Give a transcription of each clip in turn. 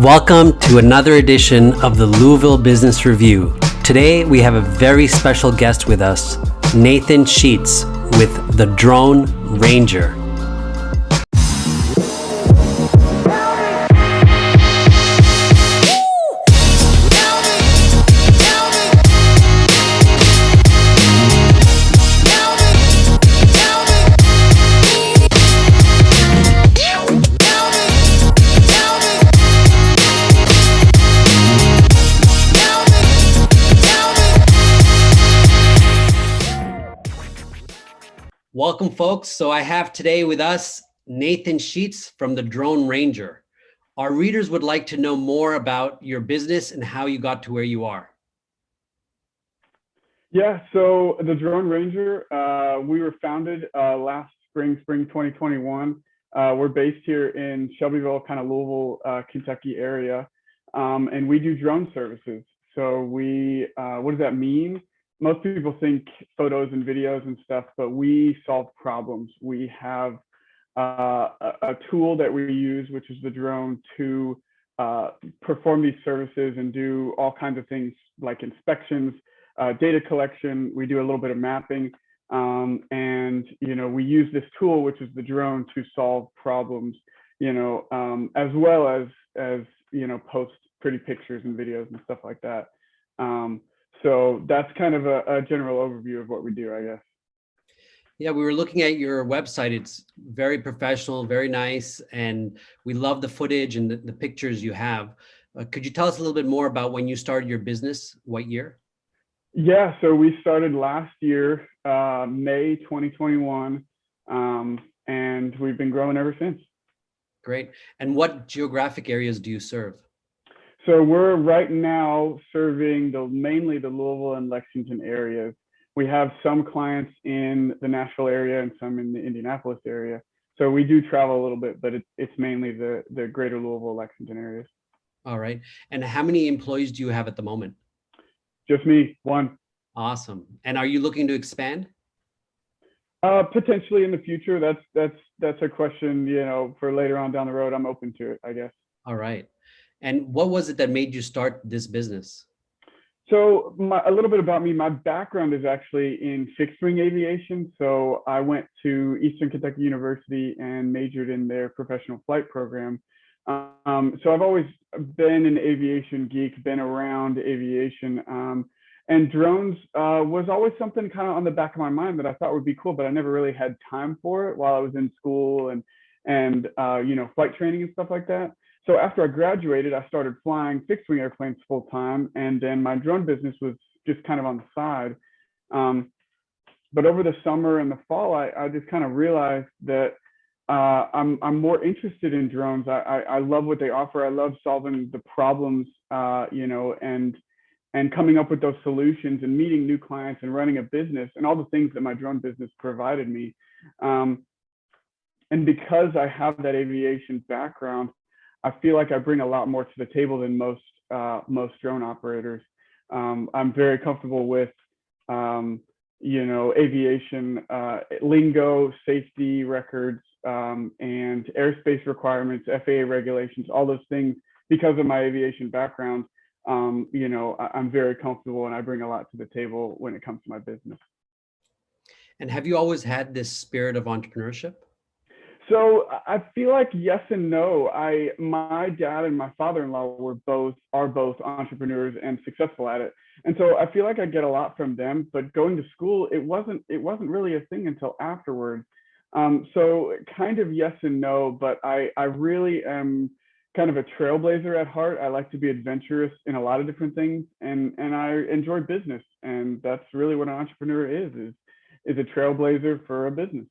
Welcome to another edition of the Louisville Business Review. Today we have a very special guest with us, Nathan Sheets with the Drone Ranger. Welcome, folks. So I have today with us Nathan Sheets from the Drone Ranger. Our readers would like to know more about your business and how you got to where you are. Yeah, so the Drone Ranger, we were founded last spring 2021. We're based here in Shelbyville, kind of Louisville, Kentucky area, and we do drone services. So what does that mean? Most people think photos and videos and stuff, but we solve problems. We have a tool that we use, which is the drone, to perform these services and do all kinds of things like inspections, data collection. We do a little bit of mapping, and we use this tool, which is the drone, to solve problems. As well as post pretty pictures and videos and stuff like that. So that's kind of a general overview of what we do, I guess. Yeah, we were looking at your website. It's very professional, very nice, and we love the footage and the pictures you have. Could you tell us a little bit more about when you started your business? What year? Yeah, so we started last year, May 2021, and we've been growing ever since. Great. And what geographic areas do you serve? So we're right now serving mainly the Louisville and Lexington areas. We have some clients in the Nashville area and some in the Indianapolis area. So we do travel a little bit, but it's mainly the greater Louisville, Lexington areas. All right. And how many employees do you have at the moment? Just me, one. Awesome. And are you looking to expand? Potentially in the future. That's a question, for later on down the road. I'm open to it, I guess. All right. And what was it that made you start this business? So a little bit about me. My background is actually in fixed wing aviation. So I went to Eastern Kentucky University and majored in their professional flight program. So I've always been an aviation geek, been around aviation. And drones was always something kind of on the back of my mind that I thought would be cool, but I never really had time for it while I was in school and flight training and stuff like that. So after I graduated, I started flying fixed wing airplanes full time, and then my drone business was just kind of on the side. But over the summer and the fall, I just kind of realized that I'm more interested in drones. I love what they offer. I love solving the problems, and coming up with those solutions and meeting new clients and running a business and all the things that my drone business provided me. And because I have that aviation background, I feel like I bring a lot more to the table than most drone operators. I'm very comfortable with, aviation lingo, safety records, and airspace requirements, FAA regulations, all those things. Because of my aviation background, I'm very comfortable and I bring a lot to the table when it comes to my business. And have you always had this spirit of entrepreneurship? So I feel like yes and no. My dad and my father-in-law are both entrepreneurs and successful at it, and so I feel like I get a lot from them. But going to school, it wasn't really a thing until afterwards. So kind of yes and no. But I really am kind of a trailblazer at heart. I like to be adventurous in a lot of different things, and I enjoy business, and that's really what an entrepreneur is a trailblazer for a business.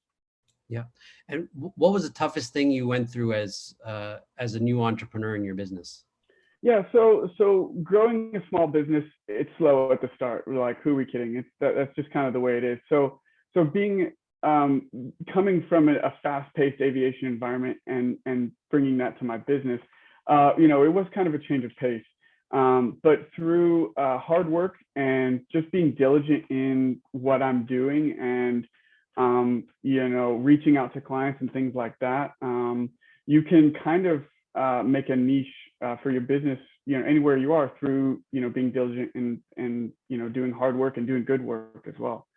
Yeah. And what was the toughest thing you went through as a new entrepreneur in your business? Yeah, so growing a small business, it's slow at the start. We're like, who are we kidding? That's just kind of the way it is. So being coming from a fast-paced aviation environment and bringing that to my business, it was kind of a change of pace. But through hard work and just being diligent in what I'm doing and reaching out to clients and things like that, you can kind of make a niche for your business, anywhere you are, through being diligent and doing hard work and doing good work as well.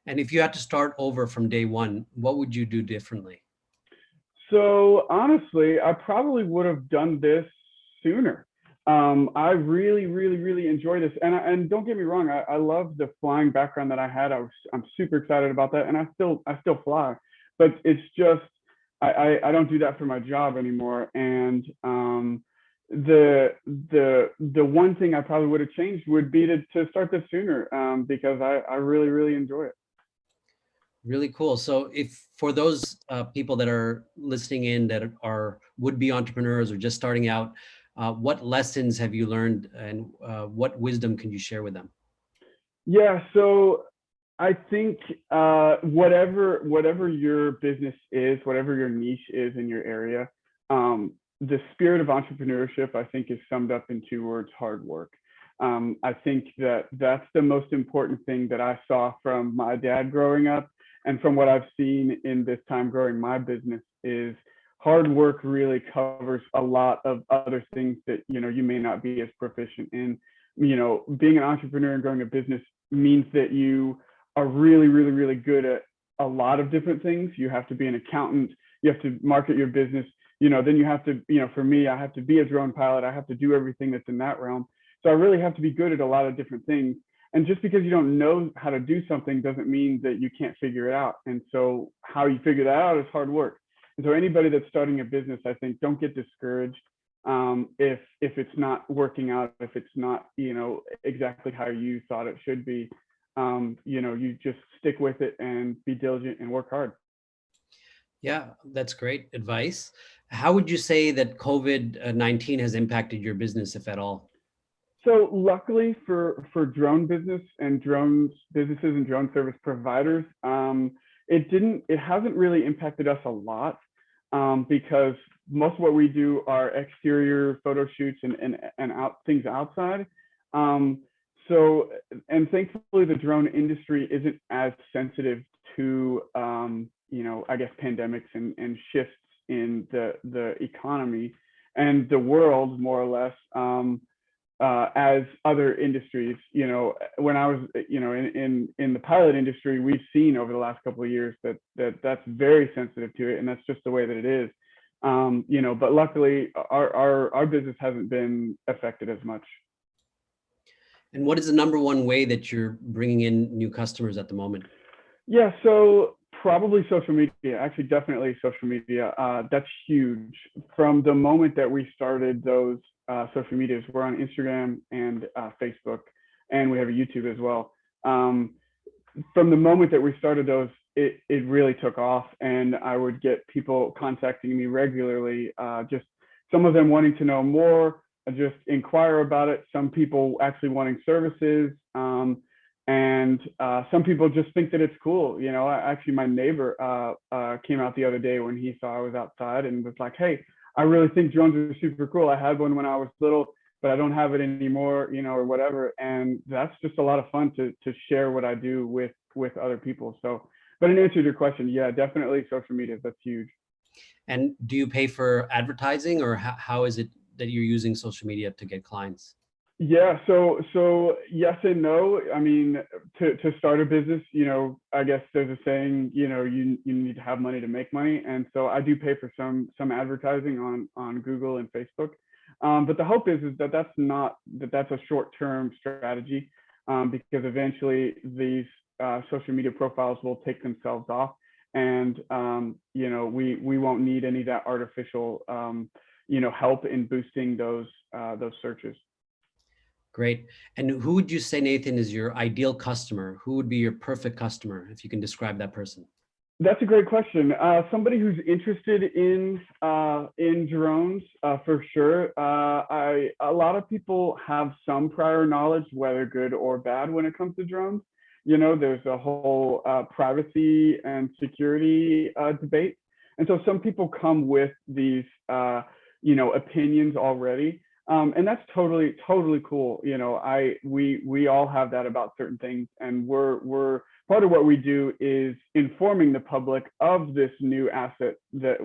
And if you had to start over from day one, what would you do differently? So honestly, I probably would have done this sooner. I really, really, really enjoy this, and don't get me wrong, I love the flying background that I had. I'm super excited about that, and I still fly, but it's just I don't do that for my job anymore. And the one thing I probably would have changed would be to start this sooner, because I really, really enjoy it. Really cool. So if for those people that are listening in that are would-be entrepreneurs or just starting out, what lessons have you learned and what wisdom can you share with them? Yeah, so I think whatever your business is, whatever your niche is in your area, the spirit of entrepreneurship, I think, is summed up in two words: hard work. I think that that's the most important thing that I saw from my dad growing up, and from what I've seen in this time growing my business, is hard work really covers a lot of other things that you may not be as proficient in. Being an entrepreneur and growing a business means that you are really, really, really good at a lot of different things. You have to be an accountant. You have to market your business. Then you have to, for me, I have to be a drone pilot. I have to do everything that's in that realm. So I really have to be good at a lot of different things. And just because you don't know how to do something doesn't mean that you can't figure it out. And so how you figure that out is hard work. And so anybody that's starting a business, I think, don't get discouraged if it's not working out, if it's not exactly how you thought it should be. You just stick with it and be diligent and work hard. Yeah, that's great advice. How would you say that COVID-19 has impacted your business, if at all? So luckily for drone business and drones businesses and drone service providers, it hasn't really impacted us a lot, because most of what we do are exterior photo shoots and things outside. So, and thankfully the drone industry isn't as sensitive to I guess pandemics and shifts in the economy and the world, more or less, as other industries. When I was in the pilot industry, we've seen over the last couple of years that's very sensitive to it, and that's just the way that it is. But luckily our business hasn't been affected as much. And what is the number one way that you're bringing in new customers at the moment? Yeah, so probably social media. Actually, definitely social media. That's huge. From the moment that we started those social medias, we're on Instagram and Facebook, and we have a YouTube as well. From the moment that we started those, it really took off, and I would get people contacting me regularly, just some of them wanting to know more, just inquire about it. Some people actually wanting services, and some people just think that it's cool. Actually, my neighbor came out the other day when he saw I was outside and was like, "Hey, I really think drones are super cool. I had one when I was little, but I don't have it anymore, or whatever." And that's just a lot of fun to share what I do with other people. So, but in answer to your question, yeah, definitely social media. That's huge. And do you pay for advertising, or how is it that you're using social media to get clients? Yeah, so yes and no. I mean, to start a business, I guess there's a saying, you need to have money to make money, and so I do pay for some advertising on Google and Facebook. But the hope is that that's a short-term strategy, because eventually these social media profiles will take themselves off, and we won't need any of that artificial help in boosting those searches. Great. And who would you say, Nathan, is your ideal customer? Who would be your perfect customer, if you can describe that person? That's a great question. Somebody who's interested in drones, for sure. A lot of people have some prior knowledge, whether good or bad, when it comes to drones. There's a whole privacy and security debate, and so some people come with these opinions already. And that's totally cool. We all have that about certain things, and we're part of what we do is informing the public of this new asset that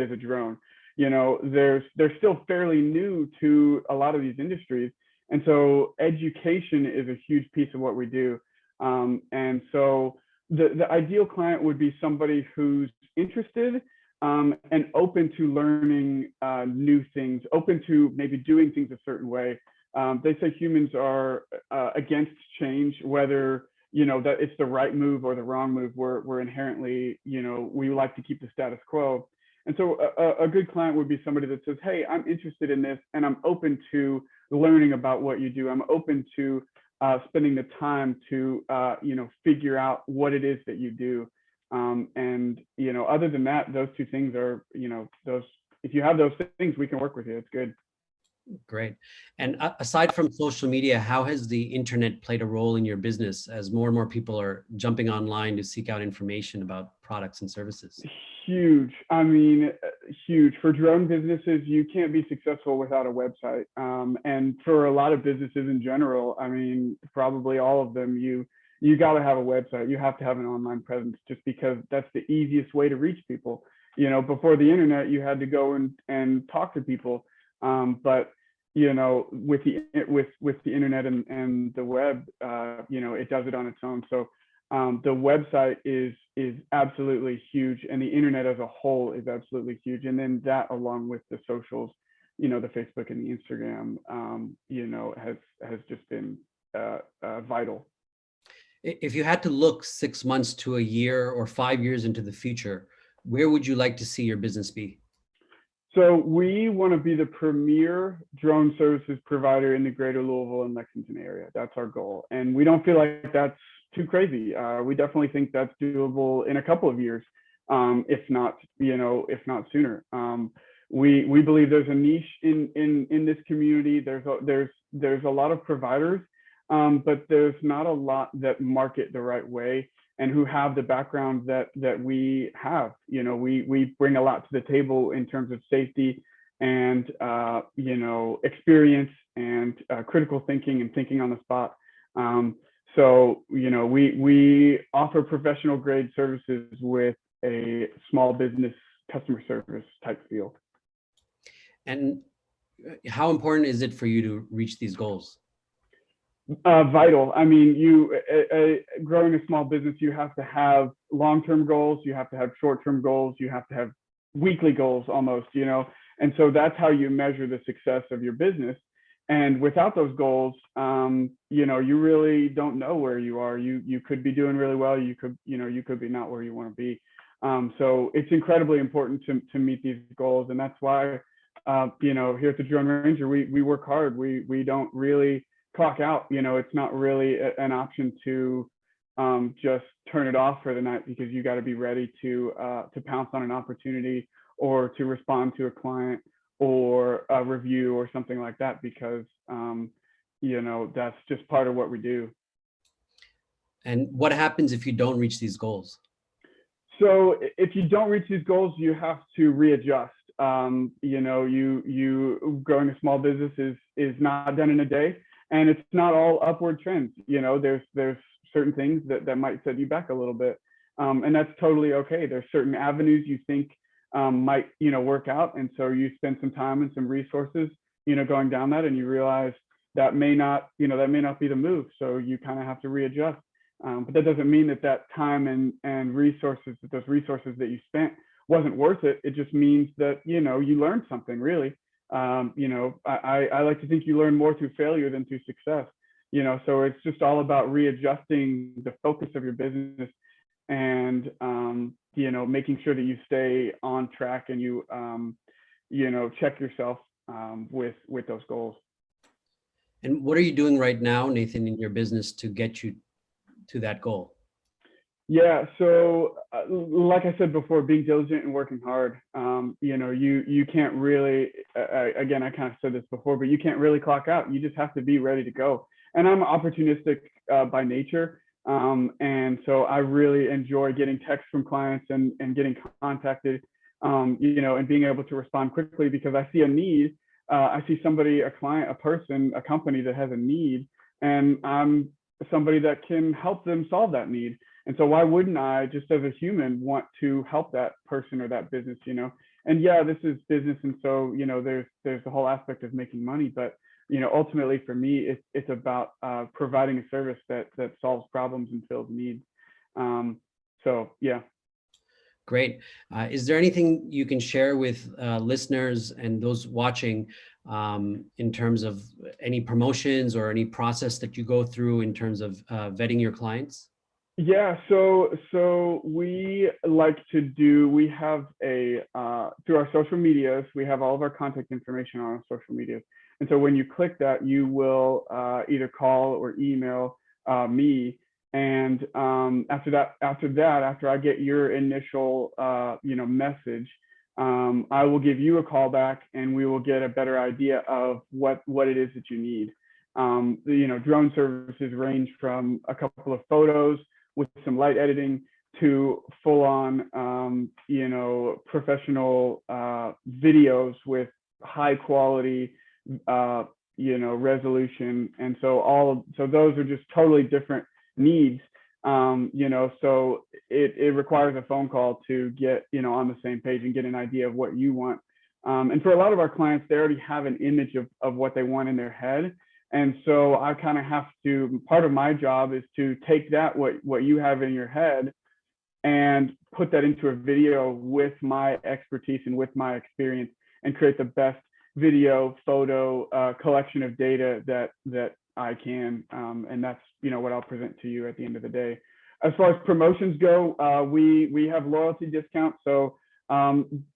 is a drone. they're still fairly new to a lot of these industries. And so education is a huge piece of what we do. And so the ideal client would be somebody who's interested, and open to learning new things, open to maybe doing things a certain way. They say humans are against change, whether that it's the right move or the wrong move. We're inherently, we like to keep the status quo. And so a good client would be somebody that says, hey, I'm interested in this and I'm open to learning about what you do. I'm open to spending the time to figure out what it is that you do. And other than that, those two things are, those, if you have those things, we can work with you. It's good. Great. And aside from social media, how has the internet played a role in your business as more and more people are jumping online to seek out information about products and services? Huge. I mean, huge. For drone businesses, you can't be successful without a website. And for a lot of businesses in general, I mean, probably all of them, you got to have a website. You have to have an online presence, just because that's the easiest way to reach people. Before the internet, you had to go and talk to people. But with the internet and the web, it does it on its own. So the website is absolutely huge, and the internet as a whole is absolutely huge. And then that, along with the socials, the Facebook and the Instagram, has just been vital. If you had to look 6 months to a year or 5 years into the future, where would you like to see your business be? So we want to be the premier drone services provider in the greater Louisville and Lexington area. That's our goal. And we don't feel like that's too crazy. We definitely think that's doable in a couple of years, if not sooner. We believe there's a niche in this community. There's a lot of providers, but there's not a lot that market the right way and who have the background that we have. We bring a lot to the table in terms of safety and experience and critical thinking and thinking on the spot. So we offer professional grade services with a small business customer service type feel. And how important is it for you to reach these goals? Vital. I mean, growing a small business, you have to have long-term goals, you have to have short-term goals, you have to have weekly goals almost, and so that's how you measure the success of your business. And without those goals, you really don't know where you are. You could be doing really well, you could be not where you want to be. So it's incredibly important to meet these goals, and that's why here at the Drone Ranger, we work hard. We don't really clock out. It's not really an option to just turn it off for the night, because you got to be ready to pounce on an opportunity or to respond to a client or a review or something like that, because that's just part of what we do. And what happens if you don't reach these goals? So if you don't reach these goals, you have to readjust. You growing a small business is not done in a day. And it's not all upward trends. There's certain things that might set you back a little bit. And that's totally okay. There's certain avenues you think might, work out. And so you spend some time and some resources, going down that, and you realize that may not be the move. So you kind of have to readjust. But that doesn't mean that time and resources, those resources that you spent wasn't worth it. It just means that, you learned something, really. I like to think you learn more through failure than through success. So it's just all about readjusting the focus of your business and, making sure that you stay on track and you check yourself with those goals. And what are you doing right now, Nathan, in your business to get you to that goal? Yeah, so like I said before, being diligent and working hard. You can't really, again, I kind of said this before, but you can't really clock out. You just have to be ready to go. And I'm opportunistic by nature. And so I really enjoy getting texts from clients and getting contacted, and being able to respond quickly, because I see a need. I see somebody, a client, a person, a company that has a need, and I'm somebody that can help them solve that need. And so why wouldn't I, just as a human, want to help that person or that business, yeah, this is business, and so there's the whole aspect of making money, but ultimately for me, it's about providing a service that solves problems and fills needs. So yeah. Great. Is there anything you can share with listeners and those watching in terms of any promotions or any process that you go through in terms of vetting your clients? Yeah, so we like to do, we have through our social medias, we have all of our contact information on our social medias. And so when you click that, you will either call or email me. And after I get your initial message, I will give you a call back, and we will get a better idea of what it is that you need. Drone services range from a couple of photos with some light editing to full on, professional videos with high quality, resolution. And so those are just totally different needs. So it requires a phone call to get, on the same page and get an idea of what you want. And for a lot of our clients, they already have an image of what they want in their head. And so I kind of have to, part of my job is to take that, what you have in your head, and put that into a video with my expertise and with my experience, and create the best video, photo collection of data that I can. And that's, what I'll present to you at the end of the day. As far as promotions go, we have loyalty discounts. So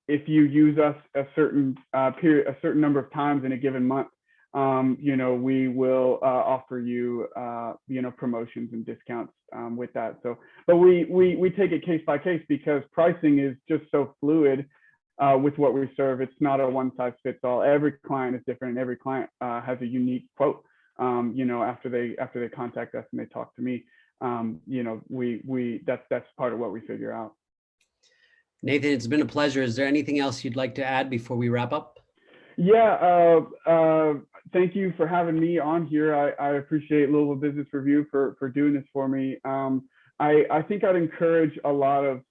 if you use us a certain period, a certain number of times in a given month, we will offer you, promotions and discounts with that. So, but we take it case by case, because pricing is just so fluid with what we serve. It's not a one size fits all. Every client is different, and every client has a unique quote. After they contact us and they talk to me, that's part of what we figure out. Nathan, it's been a pleasure. Is there anything else you'd like to add before we wrap up? Yeah, thank you for having me on here. I appreciate Louisville Business Review for doing this for me. I think I'd encourage a lot of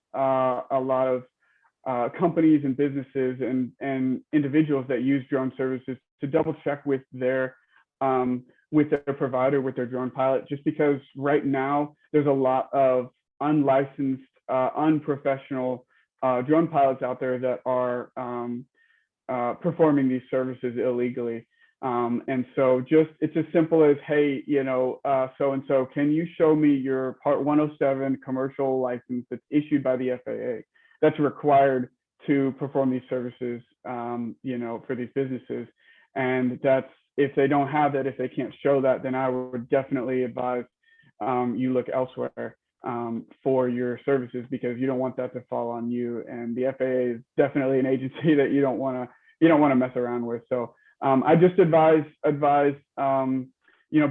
companies and businesses and individuals that use drone services to double check with their provider, with their drone pilot, just because right now there's a lot of unlicensed, unprofessional drone pilots out there that are performing these services illegally. And so it's as simple as, hey, so-and-so, can you show me your Part 107 commercial license that's issued by the FAA that's required to perform these services, for these businesses? And that's, if they don't have that, if they can't show that, then I would definitely advise you look elsewhere for your services, because you don't want that to fall on you. And the FAA is definitely an agency that you don't want to mess around with. So I just advise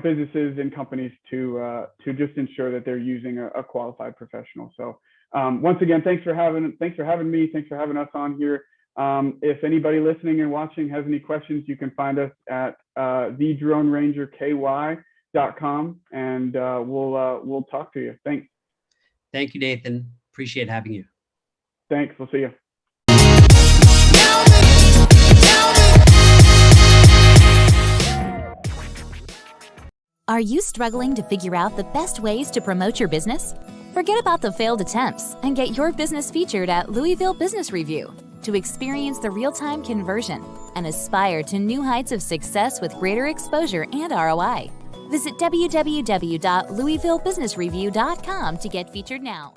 businesses and companies to just ensure that they're using a qualified professional. So once again, thanks for having me. Thanks for having us on here. If anybody listening and watching has any questions, you can find us at thedronerangerky.com, and we'll talk to you. Thanks. Thank you, Nathan. Appreciate having you. Thanks. We'll see you. Are you struggling to figure out the best ways to promote your business? Forget about the failed attempts and get your business featured at Louisville Business Review to experience the real-time conversion and aspire to new heights of success with greater exposure and ROI. Visit www.louisvillebusinessreview.com to get featured now.